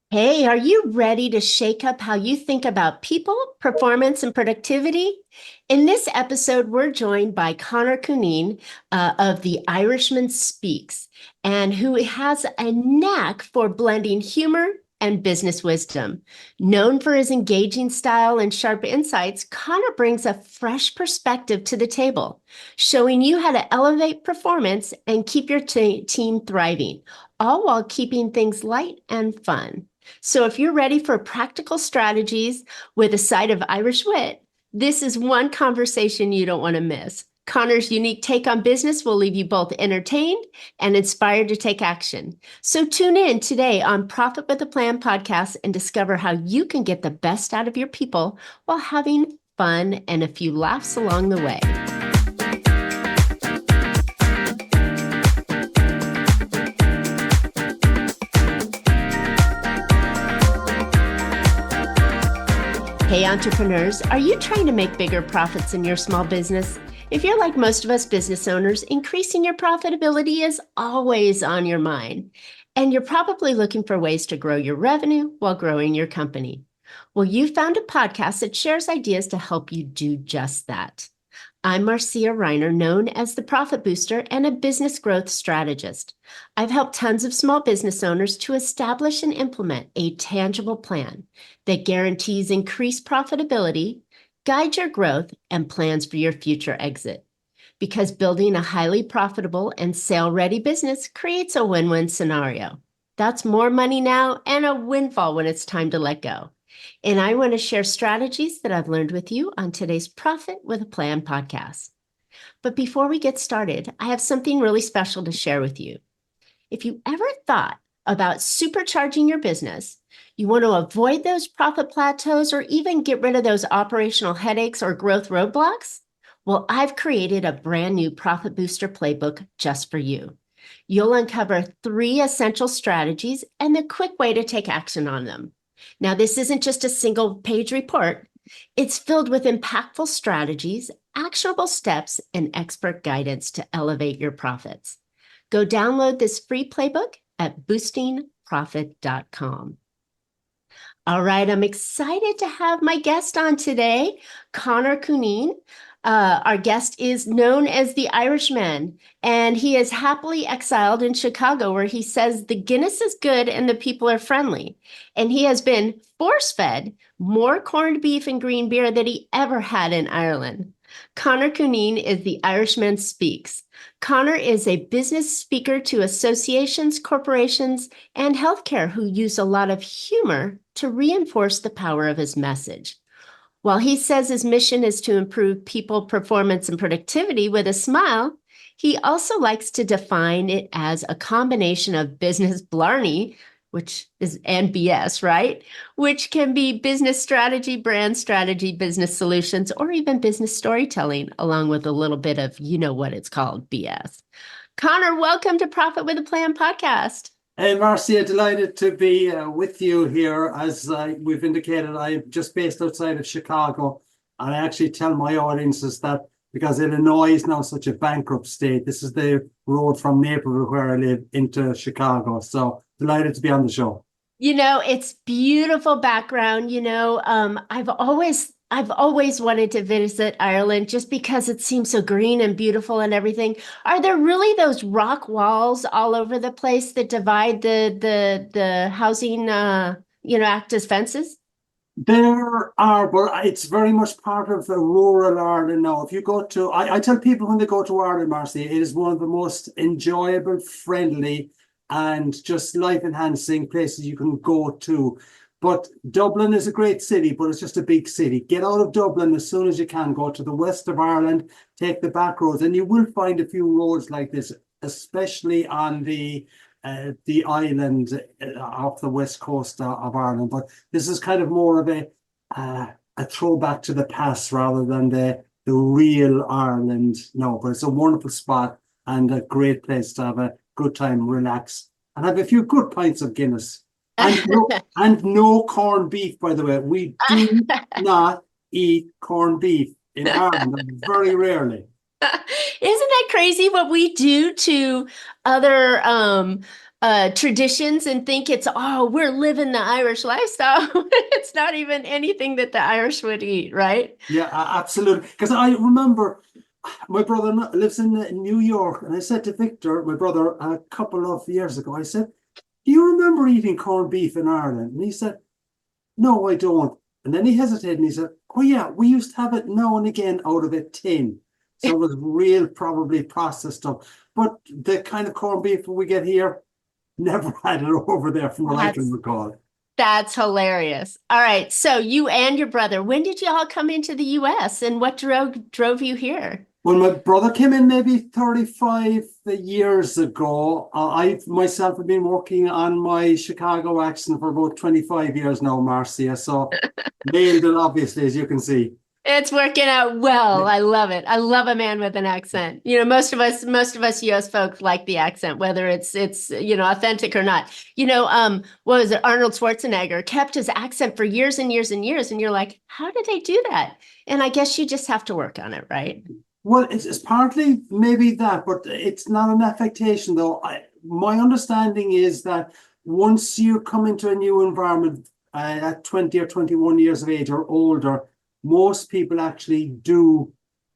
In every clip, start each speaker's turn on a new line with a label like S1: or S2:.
S1: Hey, are you ready to shake up how you think about people, performance, and productivity? In this episode, we're joined by Conor Cunneen of The Irishman Speaks, and who has a knack for blending humor and business wisdom. Known for his engaging style and sharp insights, Conor brings a fresh perspective to the table, showing you how to elevate performance and keep your team thriving, all while keeping things light and fun. So if you're ready for practical strategies with a side of Irish wit, this is one conversation you don't want to miss. Conor's unique take on business will leave you both entertained and inspired to take action. So tune in today on Profit with a Plan podcast and discover how you can get the best out of your people while having fun and a few laughs along the way. Hey, entrepreneurs, are you trying to make bigger profits in your small business? If you're like most of us business owners, increasing your profitability is always on your mind. And you're probably looking for ways to grow your revenue while growing your company. Well, you found a podcast that shares ideas to help you do just that. I'm Marcia, Riner, known as the Profit Booster and a business growth strategist. I've helped tons of small business owners to establish and implement a tangible plan that guarantees increased profitability, guides your growth, and plans for your future exit. Because building a highly profitable and sale-ready business creates a win-win scenario. That's more money now and a windfall when it's time to let go. And I want to share strategies that I've learned with you on today's Profit with a Plan podcast. But before we get started, I have something really special to share with you. If you ever thought about supercharging your business, you want to avoid those profit plateaus or even get rid of those operational headaches or growth roadblocks, well, I've created a brand new Profit Booster playbook just for you. You'll uncover 3 essential strategies and the quick way to take action on them. Now, this isn't just a single-page report. It's filled with impactful strategies, actionable steps, and expert guidance to elevate your profits. Go download this free playbook at boostingprofit.com. All right, I'm excited to have my guest on today, Conor Cunneen. Our guest is known as the Irishman, and he is happily exiled in Chicago, where he says the Guinness is good and the people are friendly. And he has been force-fed more corned beef and green beer than he ever had in Ireland. Conor Cunneen is the Irishman Speaks. Conor is a business speaker to associations, corporations, and healthcare who use a lot of humor to reinforce the power of his message. While he says his mission is to improve people performance and productivity with a smile, he also likes to define it as a combination of business blarney, which is and BS, right? Which can be business strategy, brand strategy, business solutions, or even business storytelling, along with a little bit of, you know what it's called, BS. Conor, welcome to Profit with a Plan podcast.
S2: Hey, Marcia, delighted to be with you here. As we've indicated, I'm just based outside of Chicago. And I actually tell my audiences that because Illinois is now such a bankrupt state, this is the road from Naperville, where I live, into Chicago. So delighted to be on the show.
S1: You know, it's beautiful background. I've always wanted to visit Ireland just because it seems so green and beautiful and everything. Are there really those rock walls all over the place that divide the housing act as fences?
S2: There are, but it's very much part of the rural Ireland now. If you go to, I tell people when they go to Ireland, Marcy, it is one of the most enjoyable, friendly, and just life-enhancing places you can go to. But Dublin is a great city, but it's just a big city. Get out of Dublin as soon as you can. Go to the west of Ireland, take the back roads, and you will find a few roads like this, especially on the island off the west coast of Ireland. But this is kind of more of a throwback to the past rather than the real Ireland. No, but it's a wonderful spot and a great place to have a good time, relax, and have a few good pints of Guinness. And no corned beef, by the way. We do not eat corned beef in Ireland, very rarely.
S1: Isn't that crazy what we do to other traditions and think it's, oh, we're living the Irish lifestyle. It's not even anything that the Irish would eat, right?
S2: Yeah, absolutely. Because I remember my brother lives in New York, and I said to Victor, my brother, a couple of years ago, I said, "Do you remember eating corned beef in Ireland?" And he said, "No, I don't." And then he hesitated and he said, "Oh, yeah, we used to have it now and again out of a tin." So it was real, probably processed stuff. But the kind of corned beef we get here, never had it over there from what I can
S1: That's
S2: recall.
S1: that's hilarious. All right, so you and your brother, when did you all come into the US and what drove you here?
S2: When my brother came in maybe 35 years ago, I myself have been working on my Chicago accent for about 25 years now, Marcia. So nailed it, obviously, as you can see.
S1: It's working out well. I love it. I love a man with an accent. Most of us US folks like the accent, whether it's authentic or not. What was it? Arnold Schwarzenegger kept his accent for years and years and years, and you're like, how did they do that? And I guess you just have to work on it, right?
S2: Well, it's partly maybe that, but it's not an affectation, though. My understanding is that once you come into a new environment at 20 or 21 years of age or older, most people actually do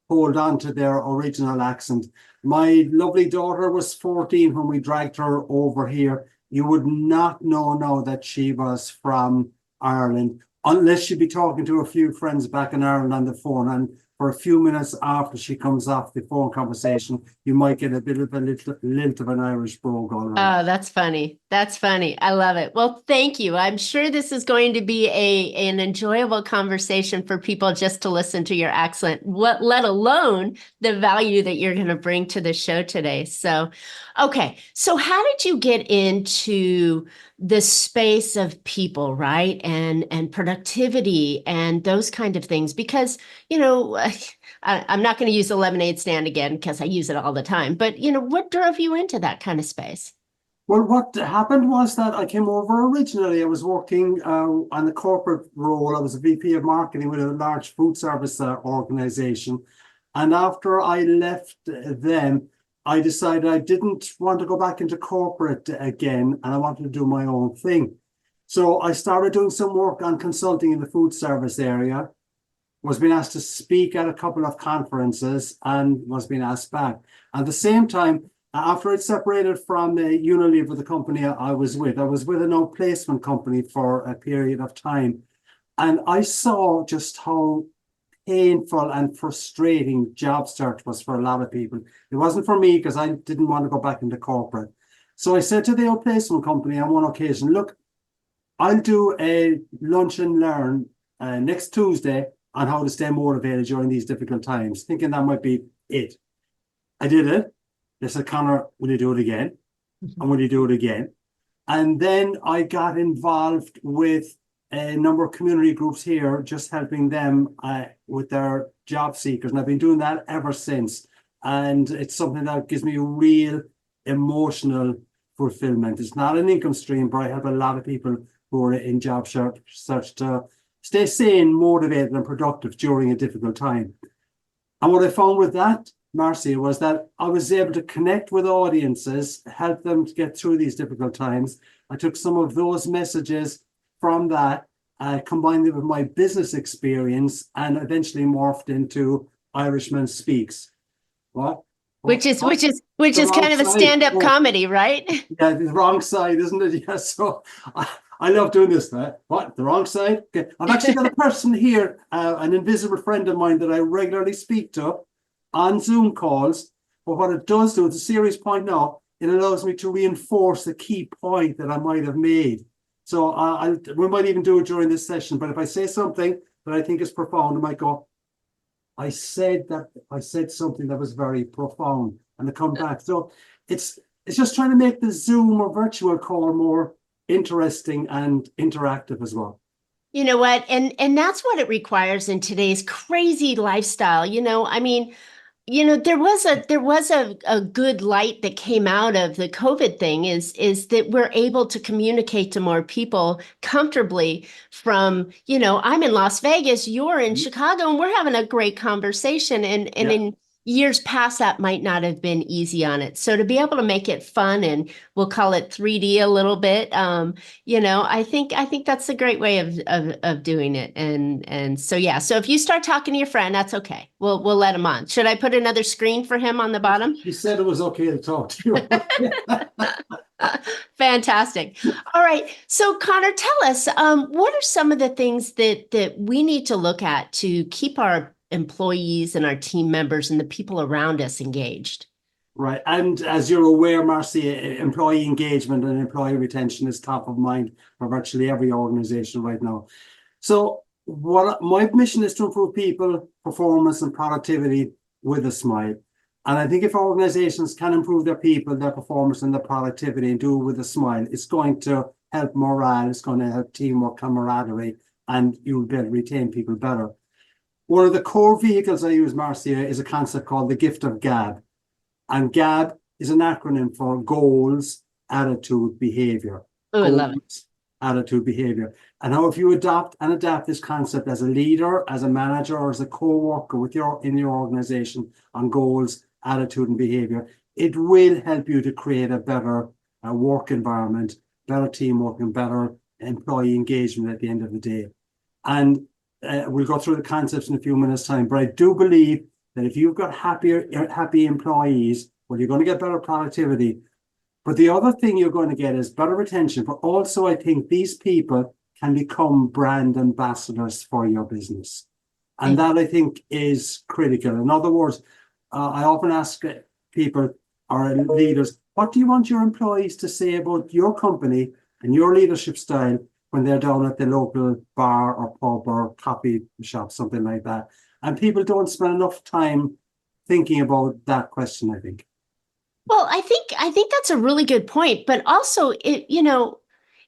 S2: hold on to their original accent. My lovely daughter was 14 when we dragged her over here. You would not know now that she was from Ireland, unless she'd be talking to a few friends back in Ireland on the phone. And for a few minutes after she comes off the phone conversation, you might get a bit of a little lilt of an Irish brogue all right.
S1: Oh, that's funny. That's funny. I love it. Well, thank you. I'm sure this is going to be an enjoyable conversation for people just to listen to your accent, let alone the value that you're going to bring to the show today. So, okay. So how did you get into the space of people, right? And productivity and those kind of things? Because, I'm not going to use the lemonade stand again because I use it all the time. But, what drove you into that kind of space?
S2: Well, what happened was that I came over originally. I was working on a corporate role. I was a VP of marketing with a large food service organization. And after I left them, I decided I didn't want to go back into corporate again, and I wanted to do my own thing. So I started doing some work on consulting in the food service area, was being asked to speak at a couple of conferences, and was being asked back. At the same time, after I'd separated from Unilever, the company I was with an outplacement company for a period of time. And I saw just how painful and frustrating job search was for a lot of people. It wasn't for me because I didn't want to go back into corporate. So I said to the outplacement company on one occasion, look, I'll do a lunch and learn next Tuesday on how to stay motivated during these difficult times, thinking that might be it. I did it. They said, Conor, will you do it again? And will you do it again? And then I got involved with a number of community groups here, just helping them with their job seekers. And I've been doing that ever since. And it's something that gives me real emotional fulfillment. It's not an income stream, but I help a lot of people who are in job search to stay sane, motivated, and productive during a difficult time. And what I found with that, Marcia, was that I was able to connect with audiences, help them to get through these difficult times. I took some of those messages from that, combined it with my business experience, and eventually morphed into Irishman Speaks. What?
S1: Which is which is which
S2: The
S1: is
S2: wrong
S1: kind of a
S2: side.
S1: stand-up
S2: Oh,
S1: comedy, right?
S2: yeah, the wrong side, isn't it? Yeah, so I love doing this. What? The wrong side? Okay. I've actually got a person here, an invisible friend of mine that I regularly speak to on Zoom calls. But what it does do, it's a serious point now, it allows me to reinforce a key point that I might have made. So we might even do it during this session. But if I say something that I think is profound, I might go, I said something that was very profound, and I come back. So it's just trying to make the Zoom or virtual call more interesting and interactive as well.
S1: You know what? And that's what it requires in today's crazy lifestyle. I mean, there was a good light that came out of the COVID thing is that we're able to communicate to more people comfortably from, I'm in Las Vegas, you're in Chicago, and we're having a great conversation. And
S2: Yeah.
S1: in years past that might not have been easy on it. So to be able to make it fun, and we'll call it 3D a little bit, I think that's a great way of doing it. And so yeah, so if you start talking to your friend, that's okay. We'll let him on. Should I put another screen for him on the bottom?
S2: She said it was okay to talk to you.
S1: Fantastic. All right. So Conor, tell us, what are some of the things that we need to look at to keep our employees and our team members and the people around us engaged?
S2: Right. And as you're aware, Marcia, employee engagement and employee retention is top of mind for virtually every organization right now. So what my mission is to improve people, performance, and productivity with a smile. And I think if organizations can improve their people, their performance, and their productivity and do it with a smile, it's going to help morale, it's going to help teamwork, camaraderie, and you'll be able to retain people better. One of the core vehicles I use, Marcia, is a concept called the Gift of GAB. And GAB is an acronym for goals, attitude, behavior.
S1: Oh, I love it.
S2: Goals, attitude, behavior. And how if you adopt and adapt this concept as a leader, as a manager, or as a co-worker in your organization on goals, attitude, and behavior, it will help you to create a better work environment, better teamwork, and better employee engagement at the end of the day. And we'll go through the concepts in a few minutes' time, but I do believe that if you've got happy employees, well, you're going to get better productivity. But the other thing you're going to get is better retention. But also, I think these people can become brand ambassadors for your business. And that, I think, is critical. In other words, I often ask people or leaders, what do you want your employees to say about your company and your leadership style when they're down at the local bar or pub or coffee shop, something like that? And people don't spend enough time thinking about that question, I think.
S1: Well, I think that's a really good point. But also, in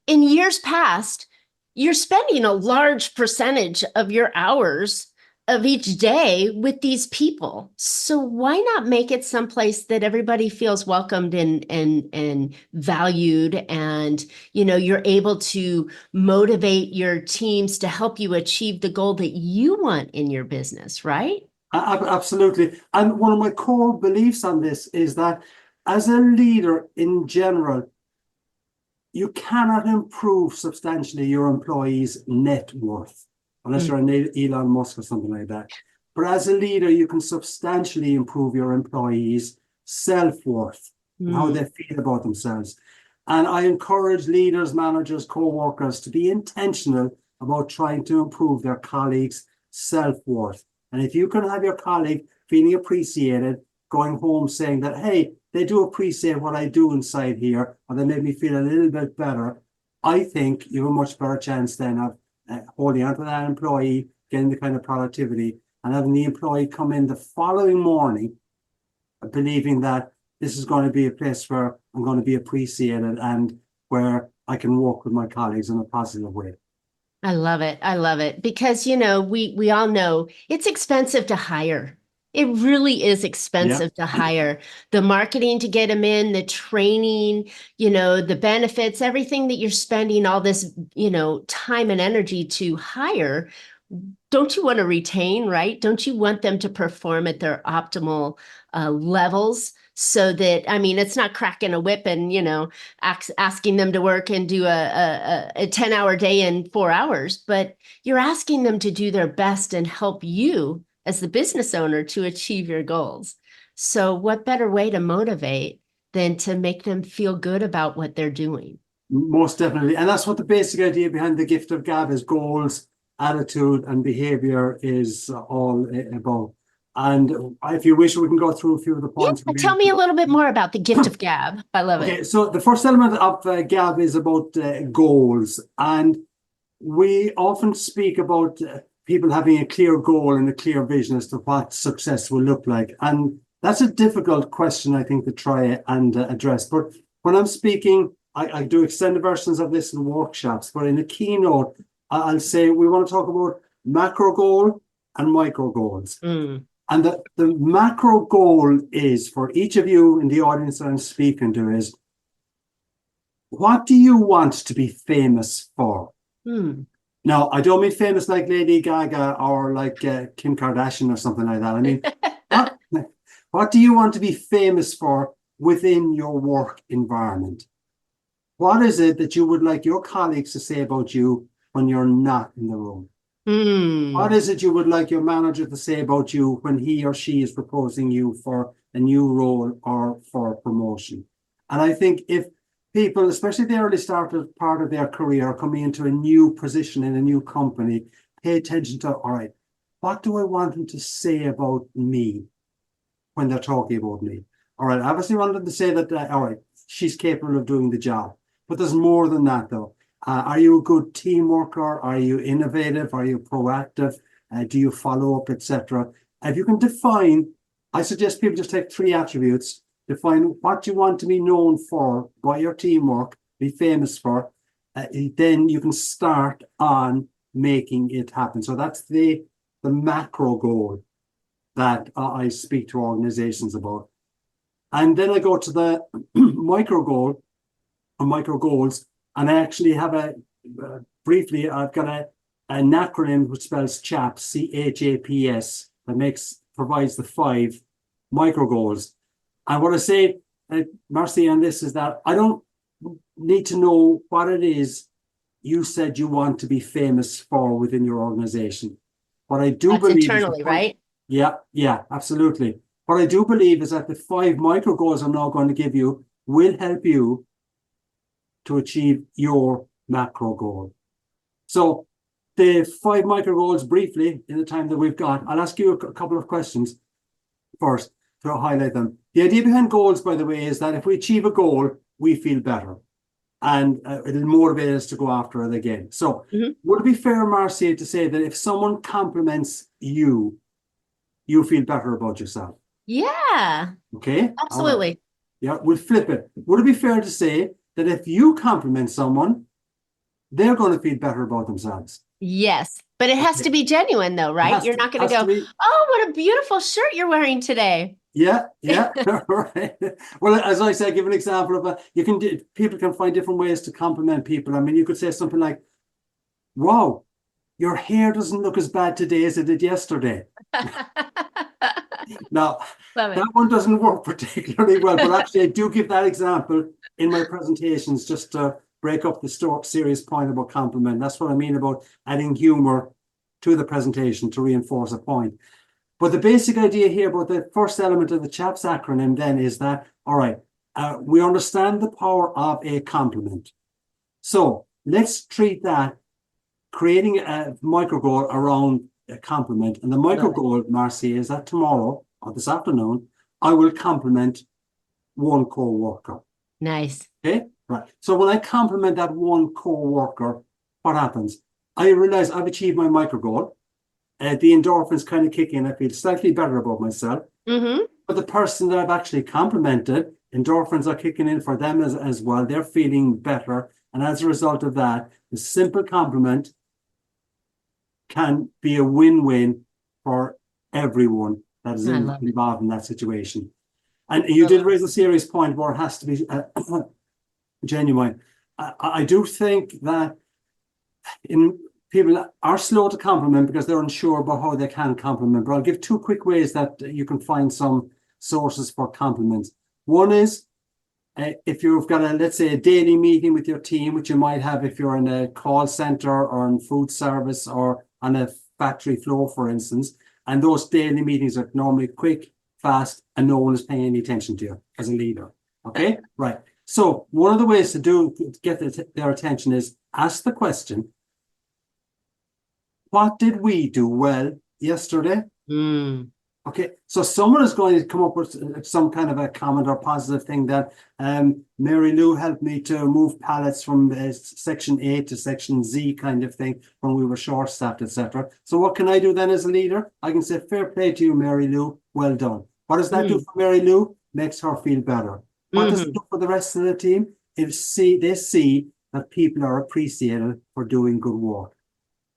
S1: years past, you're spending a large percentage of your hours of each day with these people. So why not make it someplace that everybody feels welcomed and valued, and you're able to motivate your teams to help you achieve the goal that you want in your business, right?
S2: Absolutely. And one of my core beliefs on this is that as a leader in general, you cannot improve substantially your employees' net worth unless you're an Elon Musk or something like that. But as a leader, you can substantially improve your employees' self-worth and how they feel about themselves. And I encourage leaders, managers, co-workers to be intentional about trying to improve their colleagues' self-worth. And if you can have your colleague feeling appreciated, going home saying that, hey, they do appreciate what I do inside here, or they make me feel a little bit better, I think you have a much better chance then of holding on to that employee, getting the kind of productivity, and having the employee come in the following morning believing that this is going to be a place where I'm going to be appreciated and where I can work with my colleagues in a positive way.
S1: I love it. I love it because, we all know it's expensive to hire. It really is expensive to hire. The marketing to get them in, the training, the benefits, everything that you're spending all this, time and energy to hire. Don't you want to retain, right? Don't you want them to perform at their optimal levels? So that, it's not cracking a whip and, asking them to work and do a 10-hour day in 4 hours, but you're asking them to do their best and help you as the business owner to achieve your goals. So what better way to motivate than to make them feel good about what they're doing?
S2: Most definitely. And that's what the basic idea behind the Gift of GAB is: goals, attitude, and behavior is all about. And if you wish, we can go through a few of the points.
S1: Yeah, tell me a little bit more about the Gift of GAB. I love it.
S2: Okay, so the first element of GAB is about goals. And we often speak about people having a clear goal and a clear vision as to what success will look like. And that's a difficult question, I think, to try and address. But when I'm speaking, I do extended versions of this in workshops, but in a keynote, I'll say we want to talk about macro goal and micro goals. And the macro goal is, for each of you in the audience that I'm speaking to, is what do you want to be famous for? Now, I don't mean famous like Lady Gaga or like Kim Kardashian or something like that. I mean, What do you want to be famous for within your work environment? What is it that you would like your colleagues to say about you when you're not in the room? What is it you would like your manager to say about you when he or she is proposing you for a new role or for promotion? And I think if people, especially the early started part of their career, coming into a new position in a new company, pay attention to, all right, what do I want them to say about me when they're talking about me? All right, I obviously want them to say that, all right, she's capable of doing the job. But there's more than that, though. Are you a good team worker? Are you innovative? Are you proactive? Do you follow up, etc.? If you can define, I suggest people just take 3 attributes, define what you want to be known for by your teamwork, be famous for, then you can start on making it happen. So that's the macro goal that I speak to organizations about. And then I go to the micro goal or micro goals. And I actually have briefly, I've got an acronym which spells CHAPS, CHAPS, that provides the 5 micro goals. And what I say, Marcia, on this is that I don't need to know what it is you said you want to be famous for within your organization. What I do believe
S1: internally, right?
S2: Yeah, absolutely. What I do believe is that the 5 micro goals I'm now going to give you will help you to achieve your macro goal. So the 5 micro goals, briefly, in the time that we've got, I'll ask you a couple of questions first to highlight them. The idea behind goals, by the way, is that if we achieve a goal, we feel better. And it'll motivate us to go after it again. So would it be fair, Marcia, to say that if someone compliments you, you feel better about yourself?
S1: Yeah.
S2: Okay.
S1: Absolutely.
S2: Right. Yeah, we'll flip it. Would it be fair to say that if you compliment someone, they're going to feel better about themselves?
S1: Yes. But it has to be genuine, though, right? You're not going to go, oh, what a beautiful shirt you're wearing today.
S2: Yeah. Right. Well, as I said, give an example of people can find different ways to compliment people. I mean, you could say something like, wow, your hair doesn't look as bad today as it did yesterday. Now, that one doesn't work particularly well, but actually I do give that example in my presentations just to break up the serious point about compliment. That's what I mean about adding humor to the presentation to reinforce a point. But the basic idea here about the first element of the CHAPS acronym then is that, all right, we understand the power of a compliment. So let's treat that, creating a micro goal around a compliment. And the micro goal, Marcia, is that tomorrow or this afternoon, I will compliment one co-worker.
S1: Nice.
S2: Okay, right. So when I compliment that one co-worker, what happens? I realize I've achieved my micro goal. The endorphins kind of kick in. I feel slightly better about myself. But the person that I've actually complimented, endorphins are kicking in for them as well. They're feeling better. And as a result of that, the simple compliment can be a win-win for everyone that is involved in that situation. And you did raise a serious point where it has to be genuine. I do think that people are slow to compliment because they're unsure about how they can compliment. But I'll give 2 quick ways that you can find some sources for compliments. One is if you've got let's say a daily meeting with your team, which you might have if you're in a call center or in food service or on a factory floor, for instance, and those daily meetings are normally quick, fast, and no one is paying any attention to you as a leader. Okay, right. So one of the ways to get their attention is ask the question, what did we do well yesterday? Okay, so someone is going to come up with some kind of a comment or positive thing that Mary Lou helped me to move pallets from section A to section Z kind of thing when we were short-staffed, etc. So what can I do then as a leader? I can say, fair play to you, Mary Lou, well done. What does that do for Mary Lou? Makes her feel better. What does it do for the rest of the team? They see that people are appreciated for doing good work.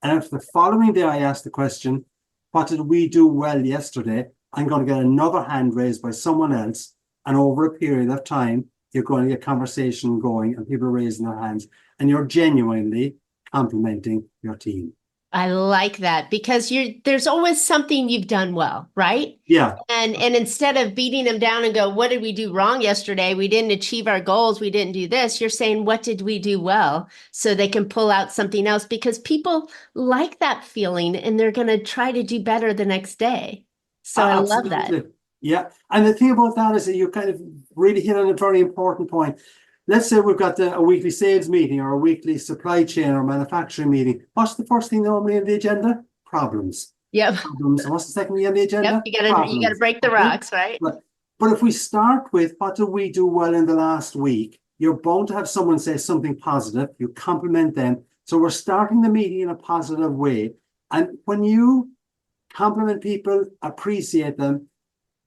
S2: And if the following day I ask the question, what did we do well yesterday? I'm going to get another hand raised by someone else. And over a period of time, you're going to get conversation going and people raising their hands. And you're genuinely complimenting your team.
S1: I like that because there's always something you've done well, right?
S2: Yeah.
S1: And instead of beating them down and go, what did we do wrong yesterday? We didn't achieve our goals. We didn't do this. You're saying, what did we do well? So they can pull out something else because people like that feeling and they're going to try to do better the next day. So I love that.
S2: Absolutely. Yeah. And the thing about that is that you kind of really hit on a very important point. Let's say we've got a weekly sales meeting or a weekly supply chain or manufacturing meeting. What's the first thing normally on the agenda? Problems.
S1: Yep.
S2: Problems. And what's the second thing on the agenda?
S1: Yep. You gotta break the rocks, right?
S2: But if we start with what did we do well in the last week, you're bound to have someone say something positive. You compliment them. So we're starting the meeting in a positive way. And when you compliment people, appreciate them,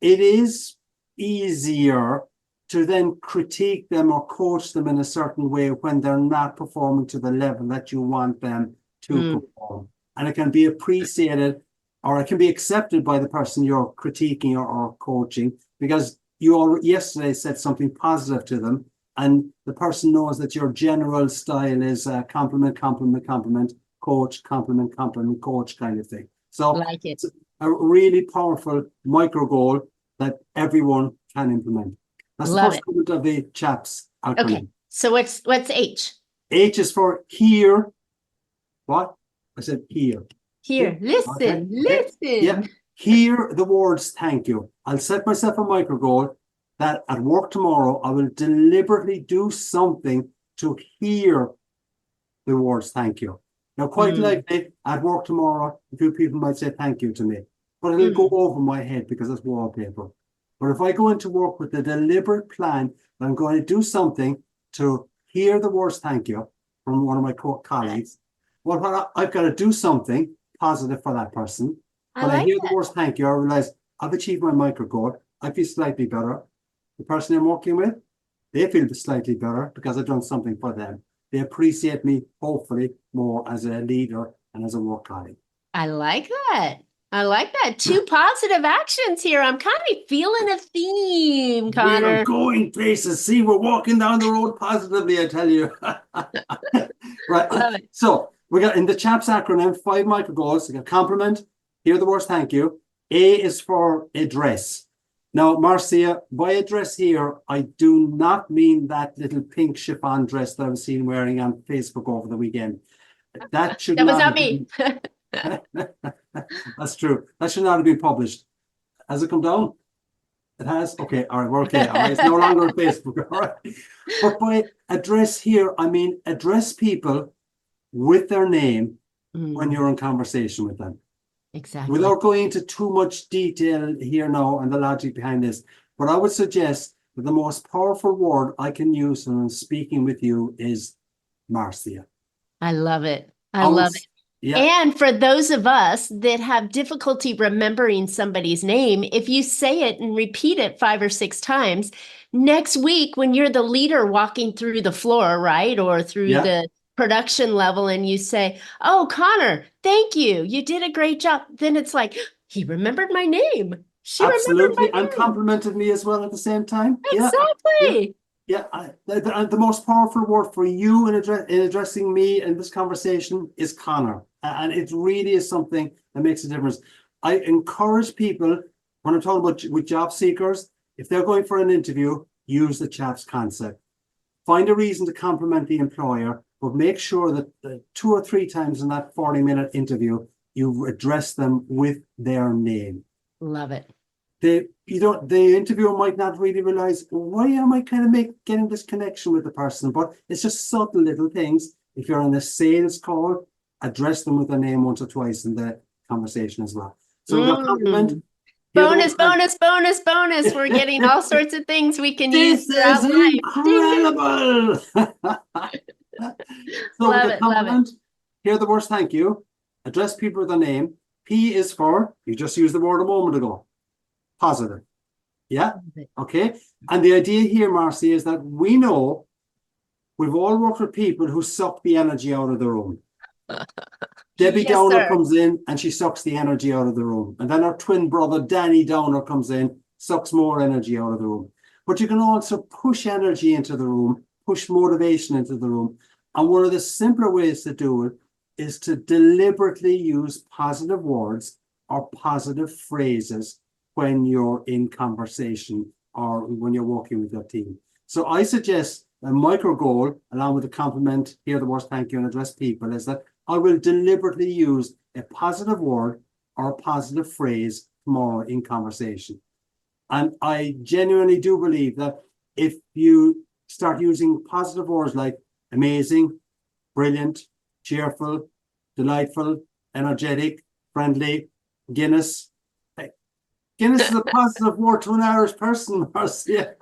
S2: it is easier to then critique them or coach them in a certain way when they're not performing to the level that you want them to perform. And it can be appreciated or it can be accepted by the person you're critiquing or coaching because you yesterday said something positive to them and the person knows that your general style is compliment, compliment, compliment, coach, compliment, compliment, coach kind of thing. So
S1: like it.
S2: It's a really powerful micro goal that everyone can implement. That's the first comment of the CHAPS acronym.
S1: Okay, so what's H?
S2: H is for hear. What? I said hear.
S1: Hear, listen,
S2: okay.
S1: listen.
S2: Yeah, hear the words thank you. I'll set myself a micro goal that at work tomorrow, I will deliberately do something to hear the words thank you. Now, quite likely at work tomorrow, a few people might say thank you to me, but it'll go over my head because it's wallpaper. But if I go into work with a deliberate plan, that I'm going to do something to hear the words thank you from one of my colleagues, well, I've got to do something positive for that person. When I hear the words thank you, I realize I've achieved my micro goal. I feel slightly better. The person I'm working with, they feel slightly better because I've done something for them. They appreciate me, hopefully, more as a leader and as a work colleague.
S1: I like that. I like that. Two positive actions here. I'm kind of feeling a theme, Conor.
S2: We're going places. See, we're walking down the road positively, I tell you. Right. So we got in the CHAPS acronym, 5 micro goals. We got compliment, hear the words thank you. A is for address. Now, Marcia, by address here, I do not mean that little pink chiffon dress that I was seen wearing on Facebook over the weekend. That should
S1: that was not me.
S2: That's true. That should not have been published. Has it come down? It has? Okay, all right, we're okay. All right, it's no longer on Facebook. All right. But by address here, I mean address people with their name when you're in conversation with them.
S1: Exactly.
S2: Without going into too much detail here now and the logic behind this, but I would suggest that the most powerful word I can use when I'm speaking with you is Marcia.
S1: I love it. I love it. Yeah. And for those of us that have difficulty remembering somebody's name, if you say it and repeat it 5 or 6 times, next week when you're the leader walking through the floor, right, or through the production level and you say, oh, Conor, thank you. You did a great job. Then it's like, he remembered my name. She remembered my name.
S2: And complimented me as well at the same time.
S1: Exactly.
S2: Yeah. The most powerful word for you in addressing me in this conversation is Conor. And it really is something that makes a difference. I encourage people, when I'm talking about with job seekers, if they're going for an interview, use the CHAPS concept. Find a reason to compliment the employer, but make sure that 2 or 3 times in that 40-minute interview, you address them with their name.
S1: Love it.
S2: The interviewer might not really realize, why am I kind of getting this connection with the person? But it's just subtle little things. If you're on a sales call, address them with their name once or twice in the conversation as well. So we've got compliment.
S1: Bonus. We're getting all sorts of things we can use throughout life.
S2: This is incredible. So
S1: love it. Love it.
S2: Hear the words thank you. Address people with their name. P is for, you just used the word a moment ago, positive. Yeah. Okay. And the idea here, Marcia, is that we know we've all worked with people who suck the energy out of the room. Debbie Downer comes in and she sucks the energy out of the room. And then our twin brother, Danny Downer, comes in, sucks more energy out of the room. But you can also push energy into the room, push motivation into the room. And one of the simpler ways to do it is to deliberately use positive words or positive phrases when you're in conversation or when you're working with your team. So I suggest a micro goal, along with a compliment, hear the words, thank you, and address people, is that I will deliberately use a positive word or a positive phrase tomorrow in conversation. And I genuinely do believe that if you start using positive words like amazing, brilliant, cheerful, delightful, energetic, friendly, Guinness. Guinness is a positive word to an Irish person, Marcia.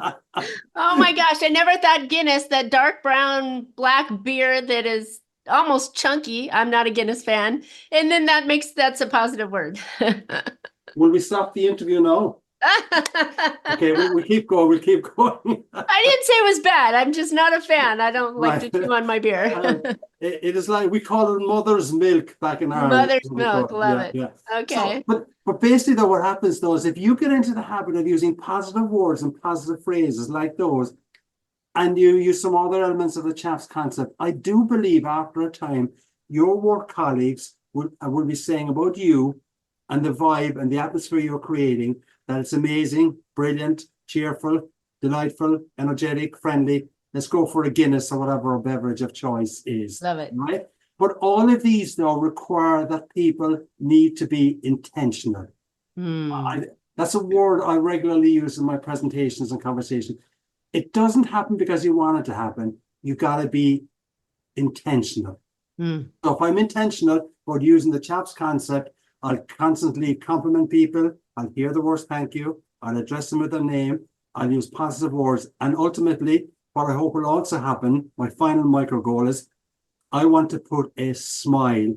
S1: Oh my gosh, I never thought Guinness, that dark brown black beer that is almost chunky. I'm not a Guinness fan. And then that's a positive word.
S2: Will we stop the interview now? Okay, we keep going. We'll keep going.
S1: I didn't say it was bad. I'm just not a fan. I don't like to chew on my beer.
S2: It is like, we call it mother's milk back in Ireland.
S1: Mother's milk, love it.
S2: Yeah.
S1: Okay.
S2: So, but basically though, what happens though is if you get into the habit of using positive words and positive phrases like those, and you use some other elements of the CHAPS concept, I do believe after a time, your work colleagues will be saying about you and the vibe and the atmosphere you're creating, that it's amazing, brilliant, cheerful, delightful, energetic, friendly. Let's go for a Guinness or whatever a beverage of choice is.
S1: Love it.
S2: Right? But all of these, though, require that people need to be intentional. That's a word I regularly use in my presentations and conversations. It doesn't happen because you want it to happen. You got to be intentional. So if I'm intentional about using the CHAPS concept, I'll constantly compliment people. I'll hear the words thank you. I'll address them with their name. I'll use positive words. And ultimately, what I hope will also happen, my final micro goal is, I want to put a smile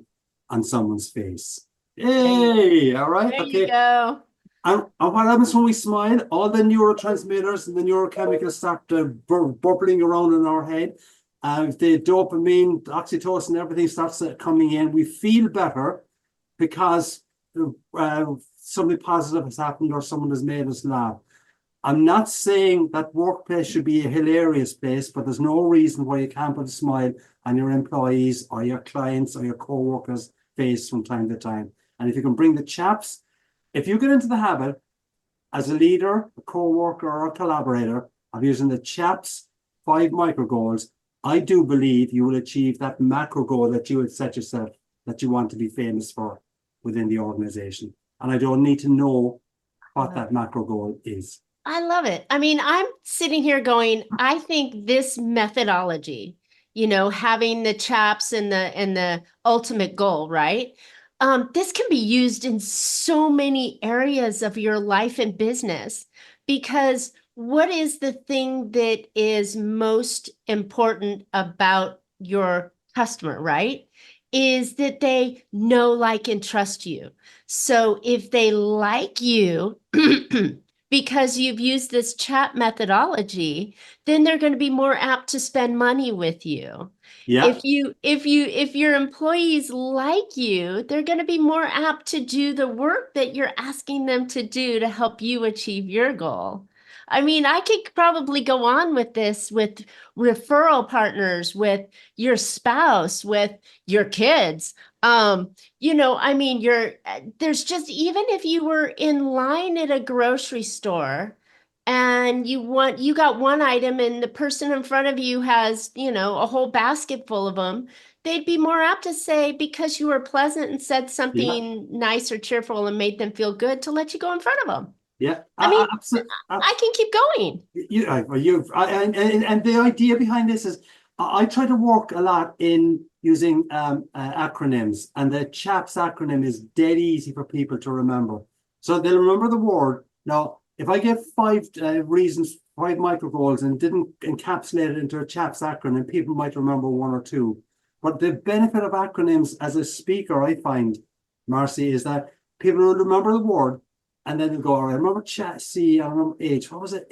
S2: on someone's face. Hey, all right.
S1: There
S2: okay.
S1: You go.
S2: And what happens when we smile? All the neurotransmitters and the neurochemicals start bubbling around in our head. The dopamine, oxytocin, everything starts coming in. We feel better because something positive has happened or someone has made us laugh. I'm not saying that workplace should be a hilarious place, but there's no reason why you can't put a smile on your employees or your clients or your co-workers' face from time to time. And if you can bring the CHAPS, if you get into the habit as a leader, a co-worker, or a collaborator of using the CHAPS 5 micro goals, I do believe you will achieve that macro goal that you would set yourself, that you want to be famous for within the organization. And I don't need to know what that macro goal is.
S1: I love it. I mean, I'm sitting here going, I think this methodology, having the CHAPS and the ultimate goal, right? This can be used in so many areas of your life and business, because what is the thing that is most important about your customer, right? Is that they know, like, and trust you. So if they like you, because you've used this chat methodology, then they're going to be more apt to spend money with you.
S2: Yeah.
S1: If your employees like you, they're going to be more apt to do the work that you're asking them to do to help you achieve your goal. I mean, I could probably go on with this with referral partners, with your spouse, with your kids. I mean, there's just, even if you were in line at a grocery store and you got one item and the person in front of you has, a whole basket full of them, they'd be more apt to say, because you were pleasant and said something nice or cheerful and made them feel good, to let you go in front of them.
S2: Yeah,
S1: I mean, I can keep going.
S2: And the idea behind this is, I try to work a lot in using acronyms, and the CHAPS acronym is dead easy for people to remember. So they'll remember the word. Now, if I give 5 reasons, 5 micro goals, and didn't encapsulate it into a CHAPS acronym, people might remember 1 or 2. But the benefit of acronyms as a speaker, I find, Marcia, is that people will remember the word. And then they'll go, all right, I remember C, I remember H. What was it?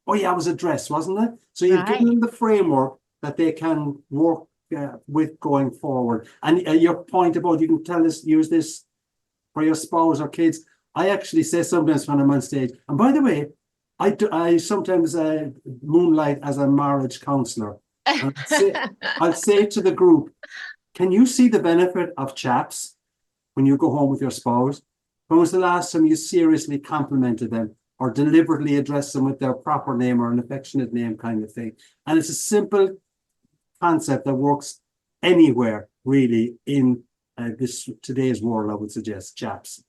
S2: Oh, yeah, it was address, wasn't it? So you've given them the framework that they can work with going forward. And your point about you can use this for your spouse or kids. I actually say sometimes when I'm on stage, and by the way, I sometimes moonlight as a marriage counselor. I'll say to the group, Can you see the benefit of chaps when you go home with your spouse? When was the last time you seriously complimented them or deliberately addressed them with their proper name or an affectionate name kind of thing? And it's a simple concept that works anywhere really in this today's world, I would suggest, chaps.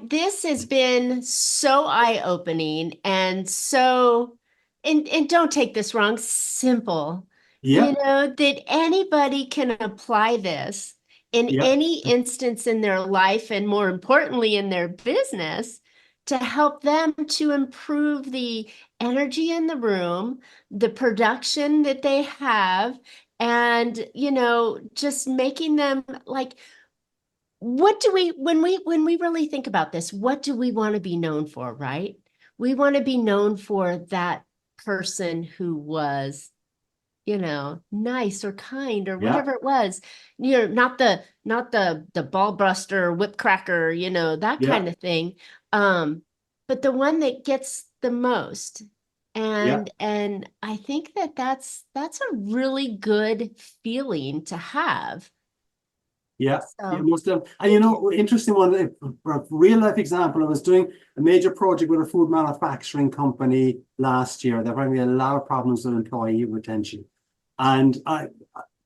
S1: This has been so eye-opening and so, and don't take this wrong, simple,
S2: Yeah,
S1: that anybody can apply this in
S2: yeah,
S1: any instance in their life and more importantly in their business to help them to improve the energy in the room, the production that they have, and, just making them like, what do we when we really think about this, what do we want to be known for, right? We want to be known for that person who was, nice or kind or
S2: yeah,
S1: whatever it was. Not the ball buster, whip cracker, that
S2: yeah,
S1: kind of thing. But the one that gets the most.
S2: yeah.
S1: And I think that's a really good feeling to have.
S2: Yeah, yeah,
S1: So
S2: most of, and
S1: thank you.
S2: interesting one, a real life example. I was doing a major project with a food manufacturing company last year. They're having a lot of problems with employee retention, and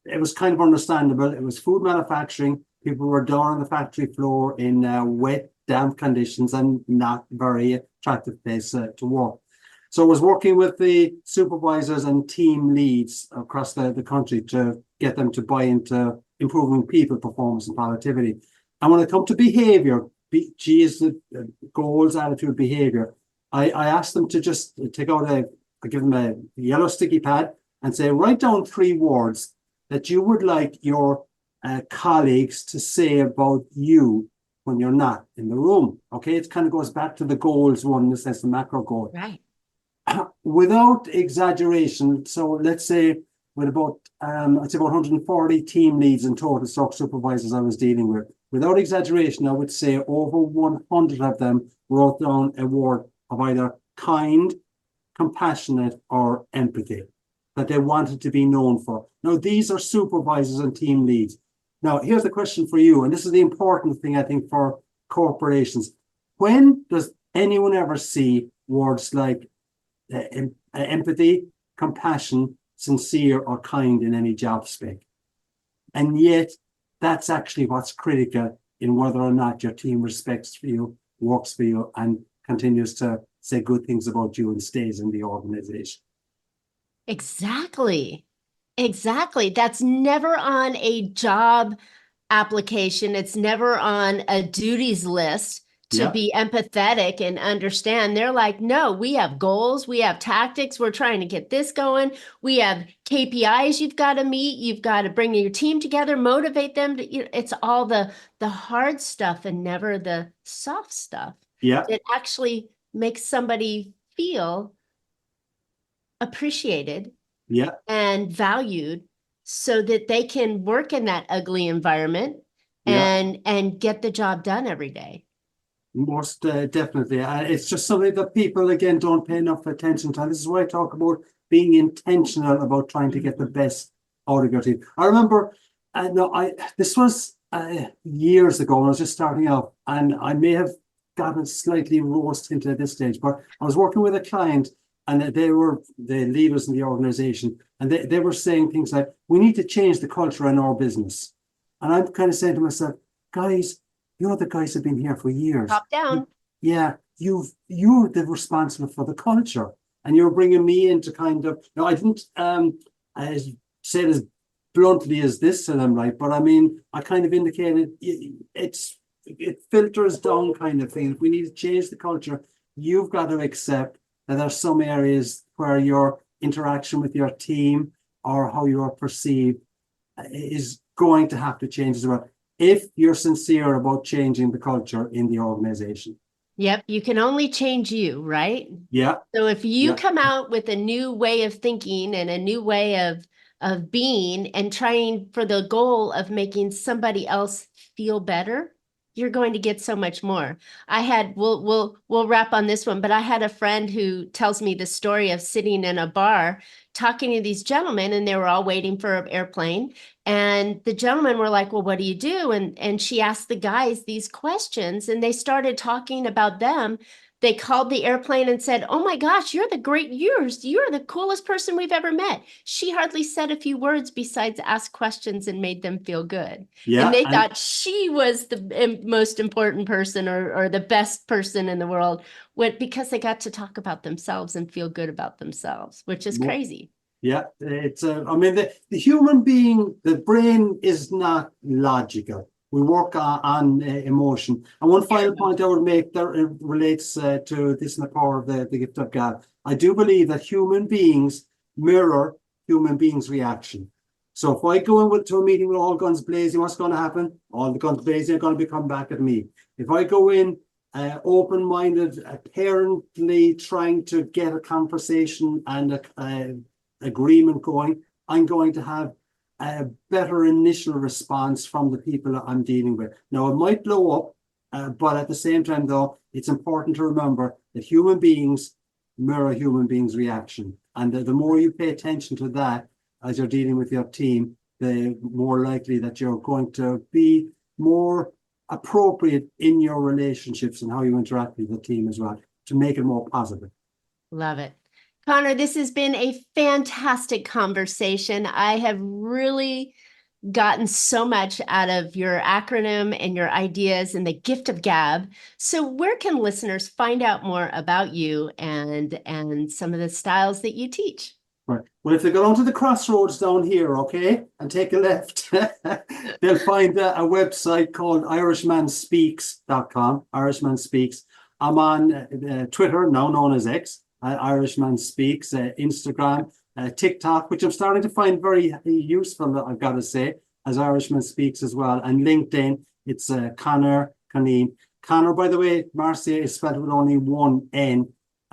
S2: it was kind of understandable. It was food manufacturing. People were down on the factory floor in wet, damp conditions, and not very attractive place to work. So I was working with the supervisors and team leads across the country to get them to buy into improving people performance and productivity. And when it comes to behavior, the goals, attitude, behavior, I asked them to just take out I give them a yellow sticky pad and say, write down 3 words that you would like your colleagues to say about you when you're not in the room. Okay, it kind of goes back to the goals one in the sense the macro goal.
S1: Right.
S2: Without exaggeration, so let's say with about I'd say about 140 team leads and total stock supervisors I was dealing with. Without exaggeration, I would say over 100 of them wrote down a word of either kind, compassionate, or empathy that they wanted to be known for. Now, these are supervisors and team leads. Now, here's the question for you, and this is the important thing I think for corporations. When does anyone ever see words like empathy, compassion, sincere, or kind in any job spec? And yet, that's actually what's critical in whether or not your team respects you, works for you, and continues to say good things about you and stays in the organization.
S1: Exactly. Exactly. That's never on a job application. It's never on a duties list to
S2: Yeah,
S1: be empathetic and understand. They're like, no, we have goals, we have tactics, we're trying to get this going. We have KPIs you've got to meet, you've got to bring your team together, motivate them to, it's all the hard stuff and never the soft stuff
S2: yeah,
S1: that actually makes somebody feel appreciated
S2: yeah,
S1: and valued so that they can work in that ugly environment
S2: yeah.
S1: and get the job done every day.
S2: Most definitely. It's just something that people, again, don't pay enough attention to. This is why I talk about being intentional about trying to get the best out of your team. I remember, no, this was years ago when I was just starting out, and I may have gotten slightly rose into at this stage, but I was working with a client, and they were the leaders in the organization, and they were saying things like, we need to change the culture in our business. And I'm kind of saying to myself, guys, the guys have been here for years.
S1: Top down.
S2: Yeah, you're the responsible for the culture, and you're bringing me into kind of. No, I didn't say it as bluntly as this to them, right? But I mean, I kind of indicated it filters down kind of thing. If we need to change the culture, you've got to accept that there's some areas where your interaction with your team or how you are perceived is going to have to change as well if you're sincere about changing the culture in the organization.
S1: Yep, you can only change you, right?
S2: Yeah,
S1: So if you
S2: yeah,
S1: come out with a new way of thinking and a new way of being and trying for the goal of making somebody else feel better, you're going to get so much more. We'll wrap on this one, but I had a friend who tells me the story of sitting in a bar talking to these gentlemen, and they were all waiting for an airplane. And the gentlemen were like, well, what do you do? And she asked the guys these questions, and they started talking about them. They called the airplane and said, oh my gosh, you're the coolest person we've ever met. She hardly said a few words besides ask questions and made them feel good.
S2: Yeah,
S1: and they thought she was the most important person or the best person in the world because they got to talk about themselves and feel good about themselves, which is crazy.
S2: Yeah, it's I mean, the human being, the brain is not logical. We work on emotion. And one final point I would make that relates to this and the power of the gift of God. I do believe that human beings mirror human beings' reaction. So if I go to a meeting with all guns blazing, what's going to happen? All the guns blazing are going to be coming back at me. If I go in open-minded, apparently trying to get a conversation and a agreement going, I'm going to have a better initial response from the people I'm dealing with. Now, it might blow up, but at the same time, though, it's important to remember that human beings mirror human beings' reaction. And the more you pay attention to that as you're dealing with your team, the more likely that you're going to be more appropriate in your relationships and how you interact with the team as well, to make it more positive.
S1: Love it. Conor, this has been a fantastic conversation. I have really gotten so much out of your acronym and your ideas and the gift of GAB. So where can listeners find out more about you and some of the styles that you teach?
S2: Right. Well, if they go down to the crossroads down here, okay, and take a left, they'll find a website called irishmanspeaks.com. Irishman Speaks. I'm on Twitter, now known as X. Irishman Speaks, Instagram, TikTok, which I'm starting to find very useful, I've got to say, as Irishman Speaks as well. And LinkedIn, it's Conor Cunneen. Conor, by the way, Marcia is spelled with only one N.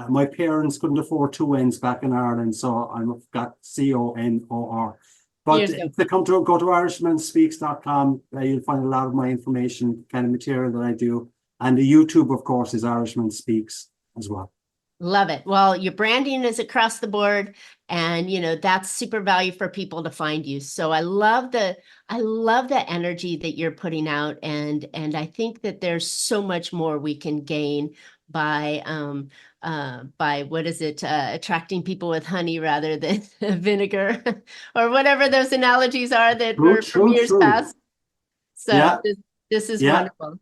S2: My parents couldn't afford two N's back in Ireland, so I've got Conor. But if they go to irishmanspeaks.com, you'll find a lot of my information, kind of material that I do. And the YouTube, of course, is Irishman Speaks as well.
S1: Love it. Well, your branding is across the board, and that's super value for people to find you. So I love the energy that you're putting out, and I think that there's so much more we can gain by what is it, attracting people with honey rather than vinegar, or whatever those analogies are that were from years past. So this is wonderful.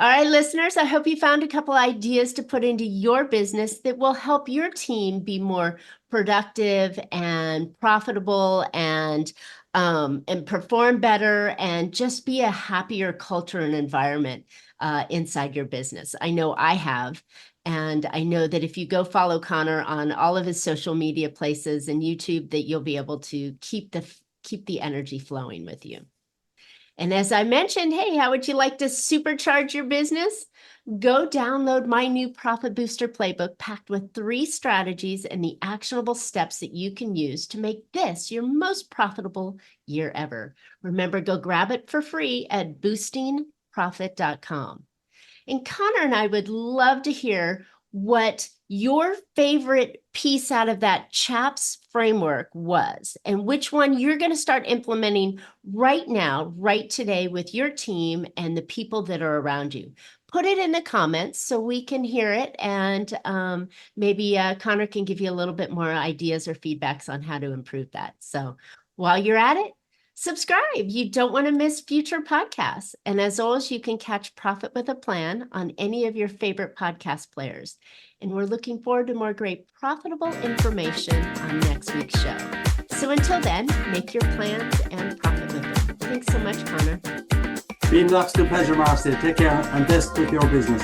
S1: All right, listeners, I hope you found a couple ideas to put into your business that will help your team be more productive and profitable and perform better and just be a happier culture and environment inside your business. I know I have. And I know that if you go follow Conor on all of his social media places and YouTube, that you'll be able to keep the energy flowing with you. And as I mentioned, hey, how would you like to supercharge your business? Go download my new Profit Booster Playbook packed with 3 strategies and the actionable steps that you can use to make this your most profitable year ever. Remember, go grab it for free at boostingprofit.com. And Conor and I would love to hear what your favorite piece out of that CHAPS framework was, and which one you're going to start implementing right now, right today with your team and the people that are around you. Put it in the comments so we can hear it, and maybe Conor can give you a little bit more ideas or feedbacks on how to improve that. So while you're at it, subscribe. You don't want to miss future podcasts. And as always, you can catch Profit with a Plan on any of your favorite podcast players. And we're looking forward to more great profitable information on next week's show. So until then, make your plans and profit with them. Thanks so much, Conor.
S2: Been an absolute pleasure, Marcia. Take care and best with your business.